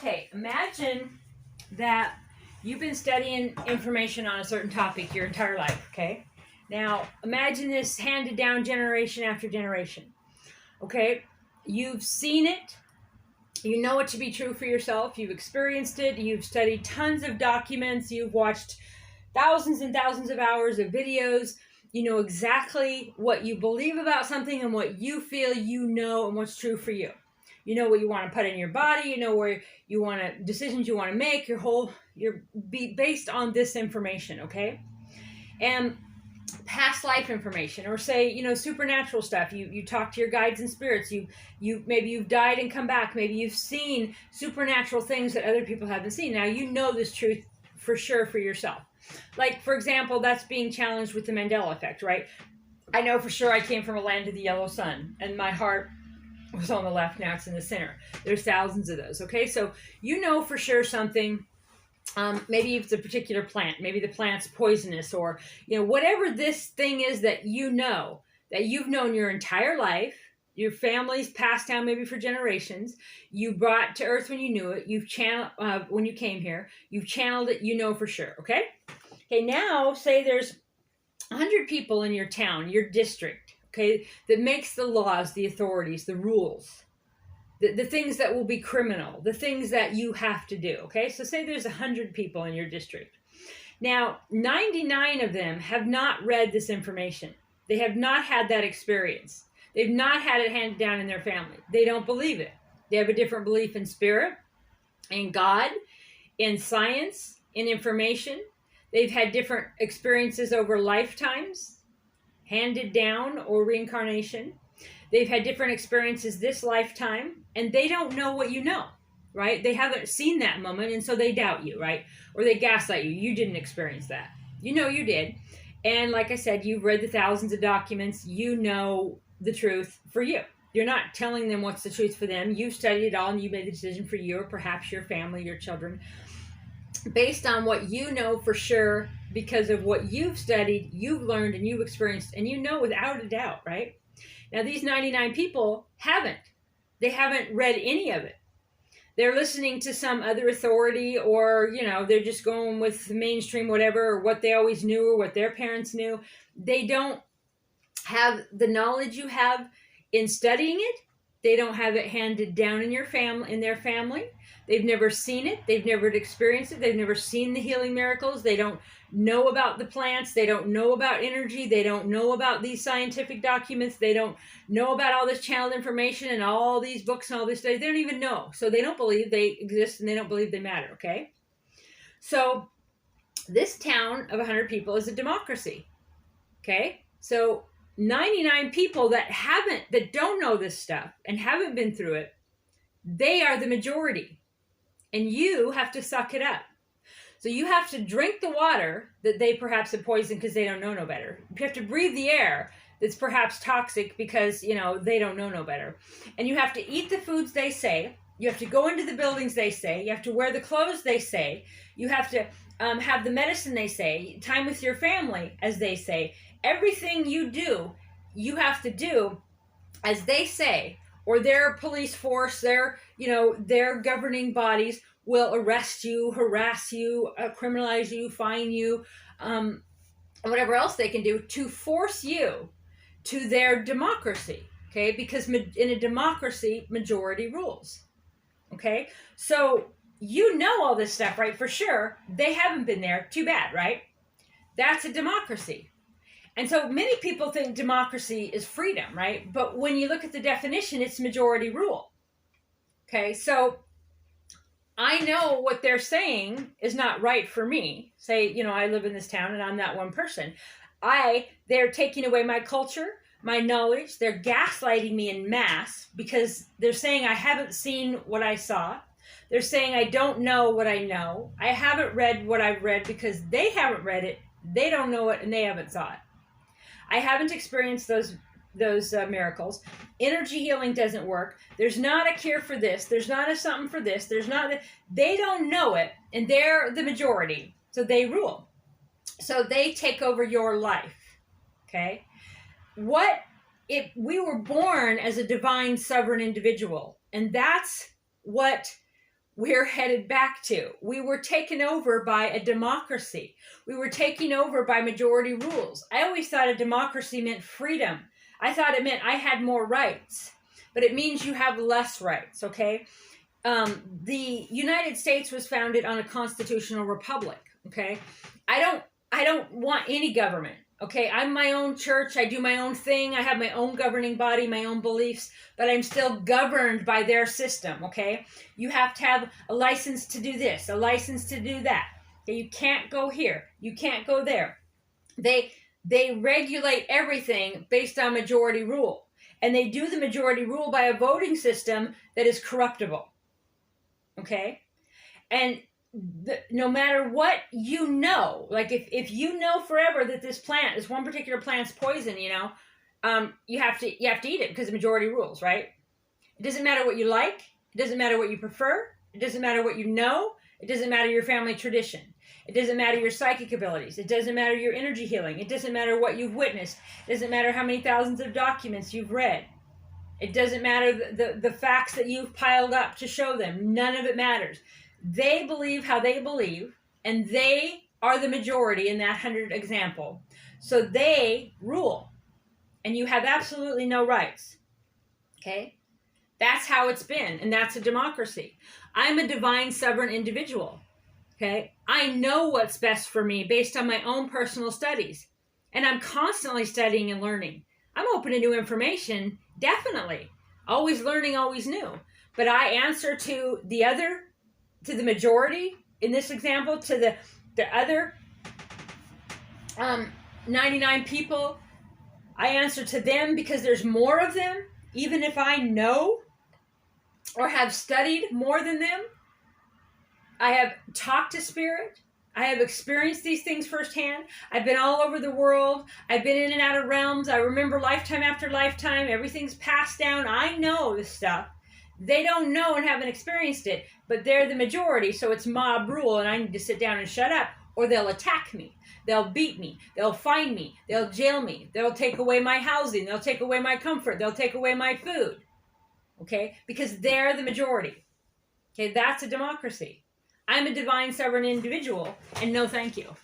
Okay, imagine that you've been studying information on a certain topic your entire life, okay? Now, imagine this handed down generation after generation, okay? You've seen it, you know it to be true for yourself, you've experienced it, you've studied tons of documents, you've watched thousands and thousands of hours of videos, you know exactly what you believe about something and what you feel you know and what's true for you. You know what you want to put in your body, you know where you want to, decisions you want to make, you're based on this information, okay? And past life information, or say, you know, supernatural stuff. You talk to your guides and spirits. Maybe you've died and come back. Maybe you've seen supernatural things that other people haven't seen. Now you know this truth for sure for yourself. Like, for example, that's being challenged with the Mandela effect, right? I know for sure I came from a land of the yellow sun, and my heart was on the left, now it's in the center. There's thousands of those, okay? So you know for sure something, maybe it's a particular plant, maybe the plant's poisonous, or, you know, whatever this thing is that you know, that you've known your entire life, your family's passed down maybe for generations, you brought to earth when you knew it, you've channeled, when you came here, you've channeled it, you know for sure, okay? Okay, now say there's 100 people in your town, your district, okay, that makes the laws, the authorities, the rules, the things that will be criminal, the things that you have to do, okay? So say there's 100 people in your district. Now, 99 of them have not read this information. They have not had that experience. They've not had it handed down in their family. They don't believe it. They have a different belief in spirit, in God, in science, in information. They've had different experiences over lifetimes, handed down, or reincarnation. They've had different experiences this lifetime, and they don't know what you know, right? They haven't seen that moment, and so they doubt you, right? Or they gaslight you. You didn't experience that. You know you did. And like I said, you've read the thousands of documents. You know the truth for you. You're not telling them what's the truth for them. You've studied it all, and you made the decision for you, or perhaps your family, your children, based on what you know for sure, because of what you've studied, you've learned, and you've experienced, and you know without a doubt, right? Now, these 99 people haven't. They haven't read any of it. They're listening to some other authority, or, you know, they're just going with mainstream whatever, or what they always knew, or what their parents knew. They don't have the knowledge you have in studying it. They don't have it handed down in your family, in their family. They've never seen it. They've never experienced it. They've never seen the healing miracles. They don't know about the plants. They don't know about energy. They don't know about these scientific documents. They don't know about all this channeled information and all these books and all this stuff. They don't even know. So they don't believe they exist, and they don't believe they matter, okay? So this town of 100 people is a democracy, okay? So 99 people that don't know this stuff and haven't been through it, they are the majority. And you have to suck it up. So you have to drink the water that they perhaps have poisoned because they don't know no better. You have to breathe the air that's perhaps toxic because, you know, they don't know no better. And you have to eat the foods they say. You have to go into the buildings they say. You have to wear the clothes they say. You have to have the medicine they say. Time with your family, as they say. Everything you do, you have to do as they say, or their police force, their governing bodies will arrest you, harass you, criminalize you, fine you, whatever else they can do to force you to their democracy, okay? Because in a democracy, majority rules, okay? So you know all this stuff, right? For sure. They haven't been there. Too bad, right? That's a democracy. And so many people think democracy is freedom, right? But when you look at the definition, it's majority rule. Okay, so I know what they're saying is not right for me. Say, you know, I live in this town and I'm that one person. They're taking away my culture, my knowledge. They're gaslighting me en masse because they're saying I haven't seen what I saw. They're saying I don't know what I know. I haven't read what I've read because they haven't read it. They don't know it and they haven't saw it. I haven't experienced those miracles. Energy healing doesn't work. There's not a cure for this. There's not a something for this. They don't know it, and they're the majority, so they rule. So they take over your life, okay? We were born as a divine, sovereign individual, and that's what we're headed back to. We were taken over by a democracy. We were taken over by majority rules. I always thought a democracy meant freedom. I thought it meant I had more rights, but it means you have less rights, okay? The United States was founded on a constitutional republic, okay? I don't want any government. Okay, I'm my own church. I do my own thing. I have my own governing body, my own beliefs, but I'm still governed by their system. Okay, you have to have a license to do this, a license to do that. Okay, you can't go here. You can't go there. They regulate everything based on majority rule, and they do the majority rule by a voting system that is corruptible. Okay, and no matter what you know, like if you know forever that this one particular plant's poison, you have to eat it because of majority rules, right? It doesn't matter what you like. It doesn't matter what you prefer. It doesn't matter what you know. It doesn't matter your family tradition. It doesn't matter your psychic abilities. It doesn't matter your energy healing. It doesn't matter what you've witnessed. It doesn't matter how many thousands of documents you've read. It doesn't matter the facts that you've piled up to show them. None of it matters. They believe how they believe, and they are the majority in that 100 example. So they rule, and you have absolutely no rights. Okay? That's how it's been, and that's a democracy. I'm a divine sovereign individual. Okay? I know what's best for me based on my own personal studies, and I'm constantly studying and learning. I'm open to new information, definitely. Always learning, always new. But I answer to the majority, in this example, to the other 99 people. I answer to them because there's more of them, even if I know or have studied more than them. I have talked to spirit. I have experienced these things firsthand. I've been all over the world. I've been in and out of realms. I remember lifetime after lifetime. Everything's passed down. I know this stuff. They don't know and haven't experienced it, but they're the majority, so it's mob rule, and I need to sit down and shut up, or they'll attack me. They'll beat me. They'll fine me. They'll jail me. They'll take away my housing. They'll take away my comfort. They'll take away my food. Okay? Because they're the majority. Okay? That's a democracy. I'm a divine sovereign individual, and no thank you.